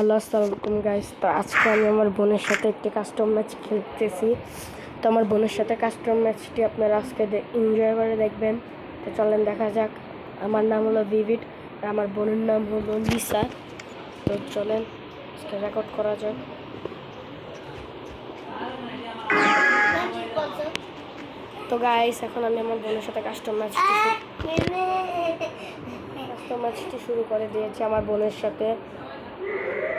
Hello, আসসালামু আলাইকুম guys. তো আজকে আমি আমার বোনের সাথে একটি কাস্টম ম্যাচ খেলতেছি। তো আমার বোনের সাথে কাস্টম ম্যাচটি আপনারা আজকে এনজয় করে দেখবেন। তো চলেন দেখা যাক। আমার নাম হলো ভিভিড আর আমার বোনের নাম হলো লিসা। তো চলেন আজকে রেকর্ড করা যাক। তো গাইস, এখন আমি আমার বোনের সাথে কাস্টম ম্যাচটি শুরু করে দিয়েছি আমার বোনের সাথে।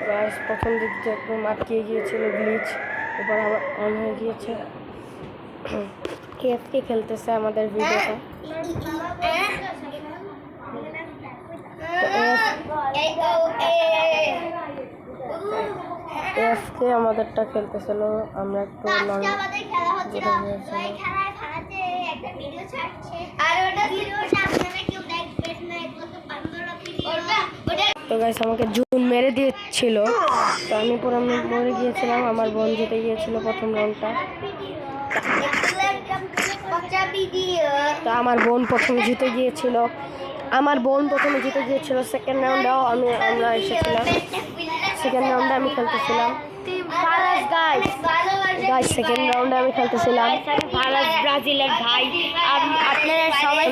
গাইস, প্রথম দিক দিয়ে একদম আটকে গিয়েছিল গ্লিচ, এবার আবার অন হয়ে গিয়েছে। কেএফকে খেলতেছে আমাদের ভিডিওটা। এফকে আমাদেরটা খেলতেছিল, আমরা একটু তো গাইস আমাকে জুন মেরে দিয়েছিল, তো আমি পুরো মরে গিয়েছিলাম। আমার বোন জিতে গিয়েছিল প্রথম রাউন্ডটা। তো আমার বোন প্রথমে জিতে গিয়েছিল। সেকেন্ড রাউন্ডেও আমরা এসেছিলাম। সেকেন্ড রাউন্ডে আমি খেলতেছিলাম। সেকেন্ড রাউন্ডে আমি খেলতেছিলাম। ব্রাজিলের ভাই, আপনারা সবাই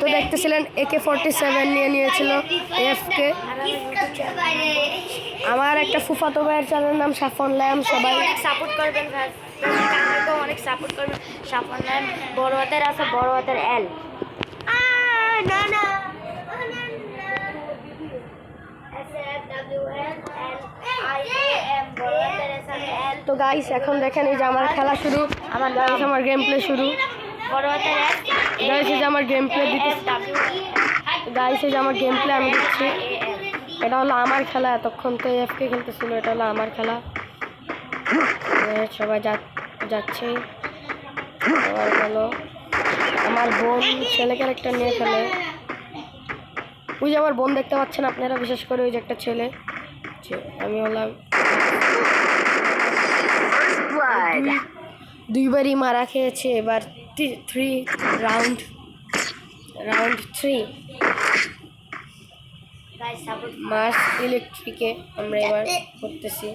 তো দেখতেছিলেন AK-47 নিয়েছিল এফকে। আমার একটা ফুফাতো ভাইয়ের চ্যানেল নাম সাফন ল্যাম, সবাই সাপোর্ট করবেন, অনেক সাপোর্ট করবেন। সাফন ল্যাম বড় হাতের আছে, বড় হাতের এল। তো গাইস এখন দেখেন, এই যে আমার খেলা শুরু, আমার গেম প্লে শুরু। গাইস এই যে আমার গেম প্লে দিতেছি। গাইস এই যে আমার গেম প্লে আমি দিচ্ছি। এটা হলো আমার খেলা, এতক্ষণ তো এফকে খেলতেছিল, এটা হলো আমার খেলা। সবাই যাচ্ছে। এবার হলো আমার বোন ছেলে ক্যারেক্টার নিয়ে খেলে। ওই যে আমার বোন দেখতে পাচ্ছেন আপনারা, বিশেষ করে ওই যে একটা ছেলে। আমি হলাম দুইবারই মারা খেয়েছে। এবার রাউন্ড 3 মার্স ইলেকট্রিকে আমরা এবার করতেছি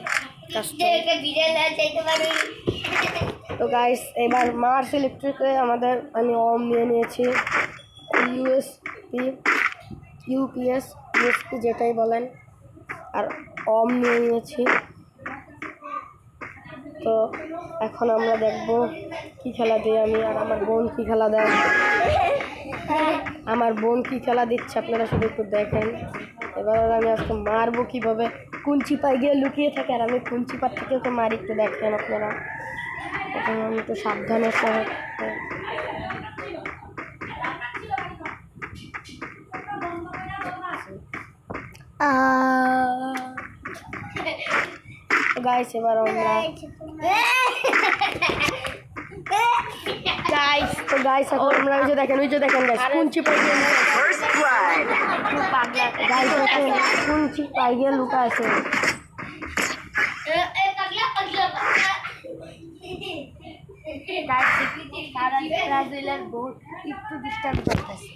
তো গাইস, এবার মার্স ইলেকট্রিকে আমি অম নিয়ে নিয়েছি। ইউপিএস যেটাই বলেন, আর অম নিয়ে নিয়েছি। তো এখন আমরা দেখব কি খেলা দিই আমি, আর আমার বোন কি খেলা দেয়। আমার বোন কি খেলা দিচ্ছে আপনারা শুধু একটু দেখেন। এবার আমি আজকে মারবো কীভাবে, কোন চিপায় গিয়ে লুকিয়ে থাকে, আর আমি কোন চিপার থেকে ওকে মারি একটু দেখেন আপনারা। এখন আমি একটু সাবধানের সহ গাইস, এবার আমরা গাইস এখন আমরা ওই যে দেখেন গাইস, কোন চিপায় গিয়ে লুকা আছে। ব্রাজিলের বোর্ড একটু ডিস্টার্ব করতেছে।